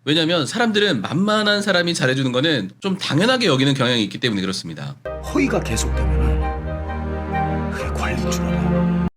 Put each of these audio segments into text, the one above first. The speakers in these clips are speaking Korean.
왜냐면 사람들은 만만한 사람이 잘해주는 거는 좀 당연하게 여기는 경향이 있기 때문에 그렇습니다. 허위가 계속되면 그게 관리인 줄 알아.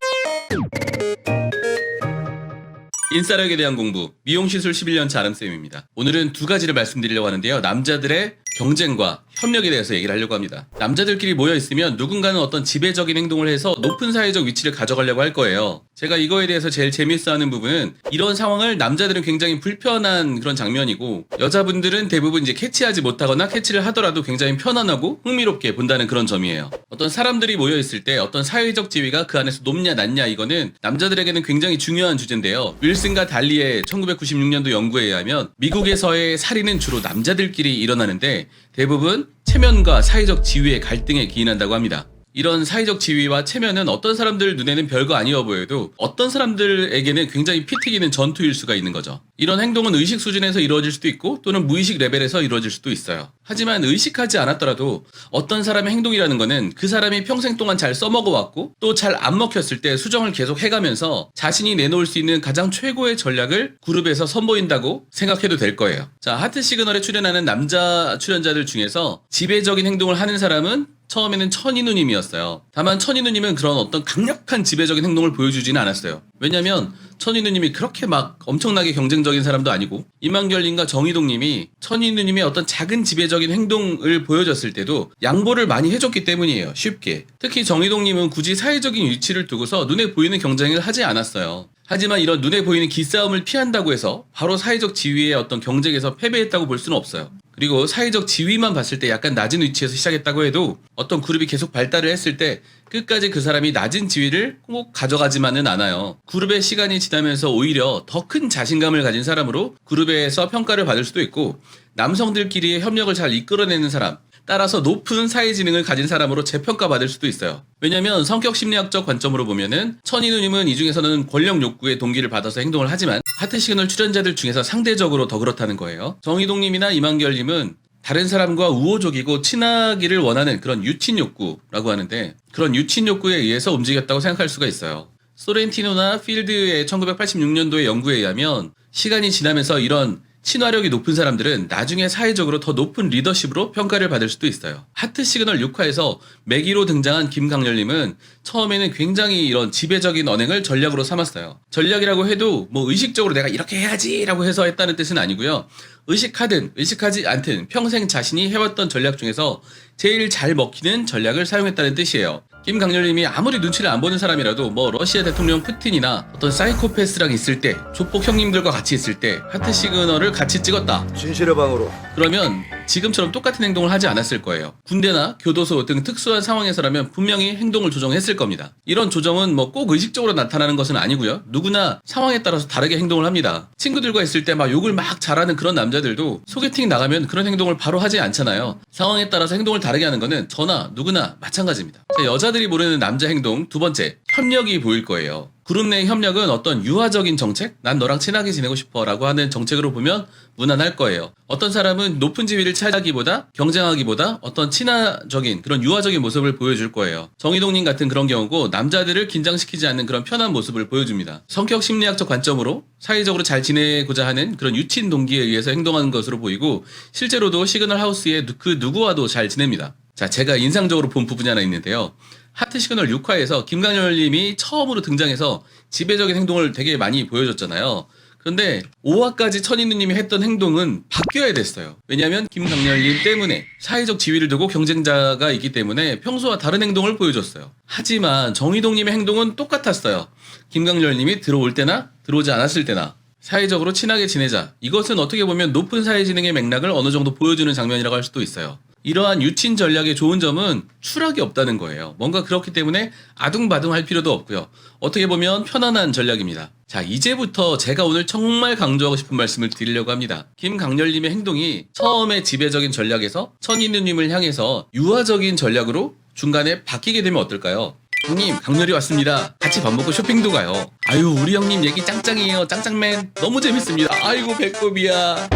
인싸력에 대한 공부, 미용시술 11년차 아름쌤입니다. 오늘은 두 가지를 말씀드리려고 하는데요. 남자들의 경쟁과 협력에 대해서 얘기를 하려고 합니다. 남자들끼리 모여있으면 누군가는 어떤 지배적인 행동을 해서 높은 사회적 위치를 가져가려고 할 거예요. 제가 이거에 대해서 제일 재밌어하는 부분은 이런 상황을 남자들은 굉장히 불편한 그런 장면이고 여자분들은 대부분 이제 캐치하지 못하거나 캐치를 하더라도 굉장히 편안하고 흥미롭게 본다는 그런 점이에요. 어떤 사람들이 모여있을 때 어떤 사회적 지위가 그 안에서 높냐 낮냐 이거는 남자들에게는 굉장히 중요한 주제인데요. 윌슨과 달리의 1996년도 연구에 의하면 미국에서의 살인은 주로 남자들끼리 일어나는데 대부분 체면과 사회적 지위의 갈등에 기인한다고 합니다. 이런 사회적 지위와 체면은 어떤 사람들 눈에는 별거 아니어 보여도 어떤 사람들에게는 굉장히 피 튀기는 전투일 수가 있는 거죠. 이런 행동은 의식 수준에서 이루어질 수도 있고 또는 무의식 레벨에서 이루어질 수도 있어요. 하지만 의식하지 않았더라도 어떤 사람의 행동이라는 거는 그 사람이 평생 동안 잘 써먹어왔고 또 잘 안 먹혔을 때 수정을 계속 해가면서 자신이 내놓을 수 있는 가장 최고의 전략을 그룹에서 선보인다고 생각해도 될 거예요. 자, 하트 시그널에 출연하는 남자 출연자들 중에서 지배적인 행동을 하는 사람은 처음에는 천인우님이었어요. 다만 천인우님은 그런 어떤 강력한 지배적인 행동을 보여주지는 않았어요. 왜냐면 천인우님이 그렇게 막 엄청나게 경쟁적인 사람도 아니고 이만결님과 정희동님이 천인우님의 어떤 작은 지배적인 행동을 보여줬을 때도 양보를 많이 해줬기 때문이에요. 쉽게. 특히 정희동님은 굳이 사회적인 위치를 두고서 눈에 보이는 경쟁을 하지 않았어요. 하지만 이런 눈에 보이는 기싸움을 피한다고 해서 바로 사회적 지위의 어떤 경쟁에서 패배했다고 볼 수는 없어요. 그리고 사회적 지위만 봤을 때 약간 낮은 위치에서 시작했다고 해도 어떤 그룹이 계속 발달을 했을 때 끝까지 그 사람이 낮은 지위를 꼭 가져가지만은 않아요. 그룹의 시간이 지나면서 오히려 더 큰 자신감을 가진 사람으로 그룹에서 평가를 받을 수도 있고 남성들끼리의 협력을 잘 이끌어내는 사람, 따라서 높은 사회지능을 가진 사람으로 재평가받을 수도 있어요. 왜냐면 성격 심리학적 관점으로 보면은 천인우님은 이 중에서는 권력 욕구의 동기를 받아서 행동을 하지만 하트 시그널 출연자들 중에서 상대적으로 더 그렇다는 거예요. 정희동님이나 이만결님은 다른 사람과 우호적이고 친하기를 원하는 그런 유친 욕구라고 하는데 그런 유친 욕구에 의해서 움직였다고 생각할 수가 있어요. 소렌티노나 필드의 1986년도의 연구에 의하면 시간이 지나면서 이런 친화력이 높은 사람들은 나중에 사회적으로 더 높은 리더십으로 평가를 받을 수도 있어요. 하트 시그널 6화에서 매기로 등장한 김강렬님은 처음에는 굉장히 이런 지배적인 언행을 전략으로 삼았어요. 전략이라고 해도 뭐 의식적으로 내가 이렇게 해야지 라고 해서 했다는 뜻은 아니고요. 의식하든 의식하지 않든 평생 자신이 해왔던 전략 중에서 제일 잘 먹히는 전략을 사용했다는 뜻이에요. 김강렬님이 아무리 눈치를 안 보는 사람이라도 뭐 러시아 대통령 푸틴이나 어떤 사이코패스랑 있을 때 조폭 형님들과 같이 있을 때 하트 시그널을 같이 찍었다. 진실의 방으로. 그러면 지금처럼 똑같은 행동을 하지 않았을 거예요. 군대나 교도소 등 특수한 상황에서라면 분명히 행동을 조정했을 겁니다. 이런 조정은 뭐 꼭 의식적으로 나타나는 것은 아니고요. 누구나 상황에 따라서 다르게 행동을 합니다. 친구들과 있을 때 막 욕을 막 잘하는 그런 남자들도 소개팅 나가면 그런 행동을 바로 하지 않잖아요. 상황에 따라서 행동을 다르게 하는 거는 저나 누구나 마찬가지입니다. 자, 여자들이 모르는 남자 행동 두 번째, 협력이 보일 거예요. 그룹 내 협력은 어떤 유화적인 정책? 난 너랑 친하게 지내고 싶어 라고 하는 정책으로 보면 무난할 거예요. 어떤 사람은 높은 지위를 차지하기보다 경쟁하기보다 어떤 친화적인 그런 유화적인 모습을 보여줄 거예요. 정희동님 같은 그런 경우고 남자들을 긴장시키지 않는 그런 편한 모습을 보여줍니다. 성격 심리학적 관점으로 사회적으로 잘 지내고자 하는 그런 유친 동기에 의해서 행동하는 것으로 보이고 실제로도 시그널 하우스의 그 누구와도 잘 지냅니다. 자, 제가 인상적으로 본 부분이 하나 있는데요. 하트 시그널 6화에서 김강렬님이 처음으로 등장해서 지배적인 행동을 되게 많이 보여줬잖아요. 그런데 5화까지 천인우님이 했던 행동은 바뀌어야 됐어요. 왜냐하면 김강렬님 때문에 사회적 지위를 두고 경쟁자가 있기 때문에 평소와 다른 행동을 보여줬어요. 하지만 정희동님의 행동은 똑같았어요. 김강렬님이 들어올 때나 들어오지 않았을 때나 사회적으로 친하게 지내자. 이것은 어떻게 보면 높은 사회지능의 맥락을 어느 정도 보여주는 장면이라고 할 수도 있어요. 이러한 유친 전략의 좋은 점은 추락이 없다는 거예요. 뭔가 그렇기 때문에 아둥바둥 할 필요도 없고요. 어떻게 보면 편안한 전략입니다. 자, 이제부터 제가 오늘 정말 강조하고 싶은 말씀을 드리려고 합니다. 김강렬님의 행동이 처음에 지배적인 전략에서 천인우님을 향해서 유화적인 전략으로 중간에 바뀌게 되면 어떨까요? 형님, 강렬이 왔습니다. 같이 밥 먹고 쇼핑도 가요. 아유, 우리 형님 얘기 짱짱이에요. 짱짱맨 너무 재밌습니다. 아이고, 배꼽이야.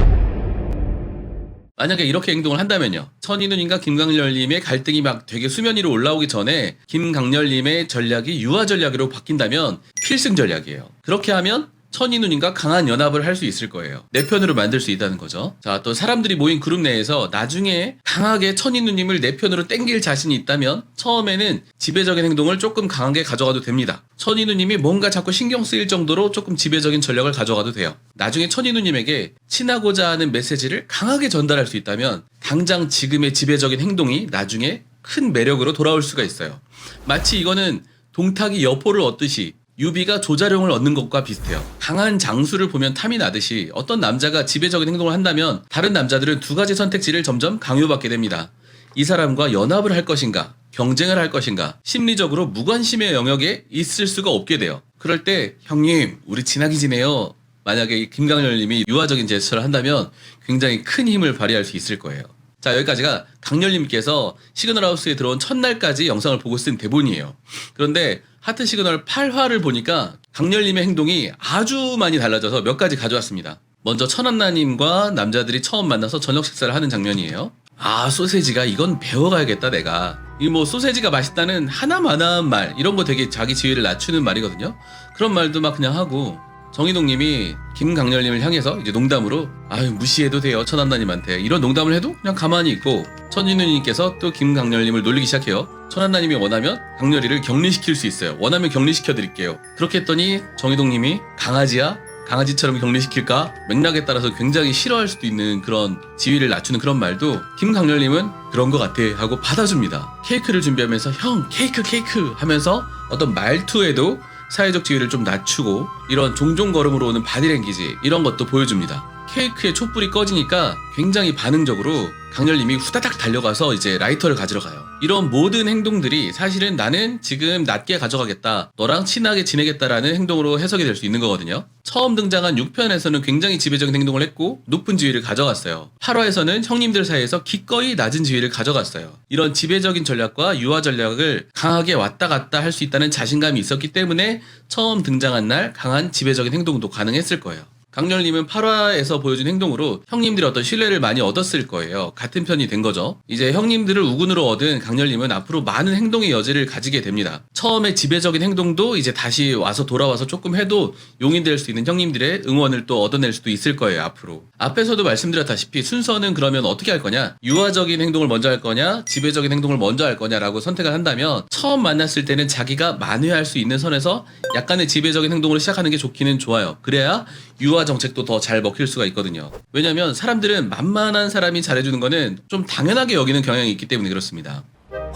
만약에 이렇게 행동을 한다면요. 천인우님과 김강렬님의 갈등이 막 되게 수면 위로 올라오기 전에 김강렬님의 전략이 유화 전략으로 바뀐다면 필승 전략이에요. 그렇게 하면 천인누님과 강한 연합을 할 수 있을 거예요. 내 편으로 만들 수 있다는 거죠. 자, 또 사람들이 모인 그룹 내에서 나중에 강하게 천인누님을 내 편으로 땡길 자신이 있다면 처음에는 지배적인 행동을 조금 강하게 가져가도 됩니다. 천인누님이 뭔가 자꾸 신경 쓰일 정도로 조금 지배적인 전략을 가져가도 돼요. 나중에 천인누님에게 친하고자 하는 메시지를 강하게 전달할 수 있다면 당장 지금의 지배적인 행동이 나중에 큰 매력으로 돌아올 수가 있어요. 마치 이거는 동탁이 여포를 얻듯이 유비가 조자룡을 얻는 것과 비슷해요. 강한 장수를 보면 탐이 나듯이 어떤 남자가 지배적인 행동을 한다면 다른 남자들은 두 가지 선택지를 점점 강요받게 됩니다. 이 사람과 연합을 할 것인가, 경쟁을 할 것인가, 심리적으로 무관심의 영역에 있을 수가 없게 돼요. 그럴 때 형님 우리 친하게 지내요. 만약에 김강렬님이 유화적인 제스처를 한다면 굉장히 큰 힘을 발휘할 수 있을 거예요. 자, 여기까지가 강렬님께서 시그널하우스에 들어온 첫날까지 영상을 보고 쓴 대본이에요. 그런데 하트 시그널 8화를 보니까 강렬님의 행동이 아주 많이 달라져서 몇 가지 가져왔습니다. 먼저 천한나님과 남자들이 처음 만나서 저녁 식사를 하는 장면이에요. 아, 소세지가 이건 배워가야겠다 내가. 이 뭐 소세지가 맛있다는 하나만한 말, 이런 거 되게 자기 지위를 낮추는 말이거든요. 그런 말도 막 그냥 하고, 정희동님이 김강렬님을 향해서 이제 농담으로 아유 무시해도 돼요 천한나님한테, 이런 농담을 해도 그냥 가만히 있고, 천인누님께서 또 김강렬님을 놀리기 시작해요. 천한나님이 원하면 강렬이를 격리시킬 수 있어요. 원하면 격리시켜 드릴게요. 그렇게 했더니 정희동님이 강아지야? 강아지처럼 격리시킬까? 맥락에 따라서 굉장히 싫어할 수도 있는 그런 지위를 낮추는 그런 말도 김강렬님은 그런 것 같아 하고 받아줍니다. 케이크를 준비하면서 형 케이크 하면서 어떤 말투에도 사회적 지위를 좀 낮추고 이런 종종 걸음으로 오는 바디랭귀지, 이런 것도 보여줍니다. 케이크의 촛불이 꺼지니까 굉장히 반응적으로 강렬님이 후다닥 달려가서 이제 라이터를 가지러 가요. 이런 모든 행동들이 사실은 나는 지금 낮게 가져가겠다, 너랑 친하게 지내겠다라는 행동으로 해석이 될 수 있는 거거든요. 처음 등장한 6편에서는 굉장히 지배적인 행동을 했고 높은 지위를 가져갔어요. 8화에서는 형님들 사이에서 기꺼이 낮은 지위를 가져갔어요. 이런 지배적인 전략과 유화 전략을 강하게 왔다 갔다 할 수 있다는 자신감이 있었기 때문에 처음 등장한 날 강한 지배적인 행동도 가능했을 거예요. 강렬님은 8화에서 보여준 행동으로 형님들이 어떤 신뢰를 많이 얻었을 거예요. 같은 편이 된 거죠. 이제 형님들을 우군으로 얻은 강렬님은 앞으로 많은 행동의 여지를 가지게 됩니다. 처음에 지배적인 행동도 이제 다시 와서 돌아와서 조금 해도 용이 될 수 있는 형님들의 응원을 또 얻어낼 수도 있을 거예요. 앞으로. 앞에서도 말씀드렸다시피 순서는 그러면 어떻게 할 거냐, 유화적인 행동을 먼저 할 거냐, 지배적인 행동을 먼저 할 거냐라고 선택을 한다면 처음 만났을 때는 자기가 만회할 수 있는 선에서 약간의 지배적인 행동으로 시작하는 게 좋기는 좋아요. 그래야 유화 정책도 더 잘 먹힐 수가 있거든요. 왜냐면 사람들은 만만한 사람이 잘해주는 거는 좀 당연하게 여기는 경향이 있기 때문에 그렇습니다.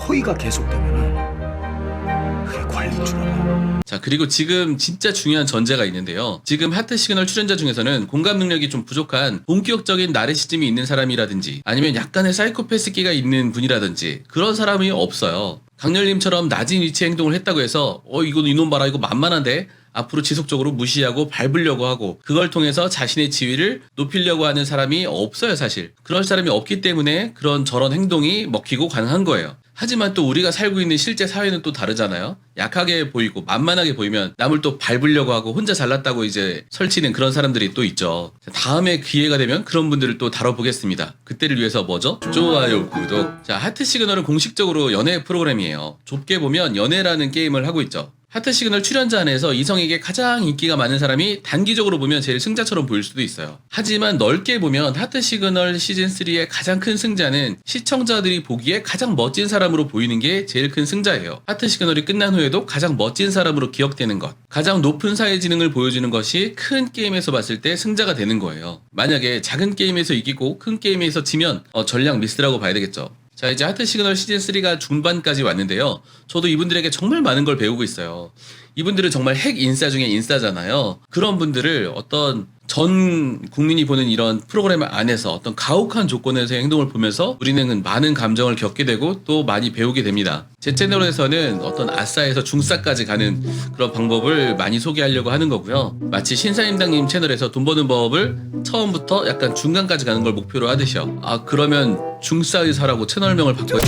허위가 계속되면은 그게 관리인 줄 알아. 자, 그리고 지금 진짜 중요한 전제가 있는데요. 지금 하트 시그널 출연자 중에서는 공감 능력이 좀 부족한 본격적인 나르시즘이 있는 사람이라든지 아니면 약간의 사이코패스기가 있는 분이라든지 그런 사람이 없어요. 강렬님처럼 낮은 위치의 행동을 했다고 해서 이놈 봐라 이거 만만한데 앞으로 지속적으로 무시하고 밟으려고 하고 그걸 통해서 자신의 지위를 높이려고 하는 사람이 없어요. 사실 그럴 사람이 없기 때문에 그런 저런 행동이 먹히고 가능한 거예요. 하지만 또 우리가 살고 있는 실제 사회는 또 다르잖아요. 약하게 보이고 만만하게 보이면 남을 또 밟으려고 하고 혼자 잘났다고 이제 설치는 그런 사람들이 또 있죠. 다음에 기회가 되면 그런 분들을 또 다뤄보겠습니다. 그때를 위해서 뭐죠? 좋아요, 구독. 자, 하트 시그널은 공식적으로 연애 프로그램이에요. 좁게 보면 연애라는 게임을 하고 있죠. 하트 시그널 출연자 안에서 이성에게 가장 인기가 많은 사람이 단기적으로 보면 제일 승자처럼 보일 수도 있어요. 하지만 넓게 보면 하트 시그널 시즌3의 가장 큰 승자는 시청자들이 보기에 가장 멋진 사람으로 보이는 게 제일 큰 승자예요. 하트 시그널이 끝난 후에도 가장 멋진 사람으로 기억되는 것, 가장 높은 사회 지능을 보여주는 것이 큰 게임에서 봤을 때 승자가 되는 거예요. 만약에 작은 게임에서 이기고 큰 게임에서 지면 전략 미스라고 봐야 되겠죠. 자, 이제 하트 시그널 시즌3가 중반까지 왔는데요. 저도 이분들에게 정말 많은 걸 배우고 있어요. 이분들은 정말 핵 인싸 중에 인싸잖아요. 그런 분들을 어떤 전 국민이 보는 이런 프로그램 안에서 어떤 가혹한 조건에서의 행동을 보면서 우리는 많은 감정을 겪게 되고 또 많이 배우게 됩니다. 제 채널에서는 어떤 아싸에서 중싸까지 가는 그런 방법을 많이 소개하려고 하는 거고요. 마치 신사임당님 채널에서 돈 버는 법을 처음부터 약간 중간까지 가는 걸 목표로 하듯이요. 그러면 중싸의사라고 채널명을 바꿔요.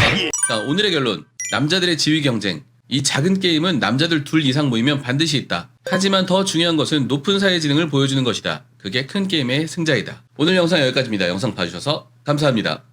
자, 오늘의 결론. 남자들의 지위 경쟁. 이 작은 게임은 남자들 둘 이상 모이면 반드시 있다. 하지만 더 중요한 것은 높은 사회 지능을 보여주는 것이다. 그게 큰 게임의 승자이다. 오늘 영상 여기까지입니다. 영상 봐주셔서 감사합니다.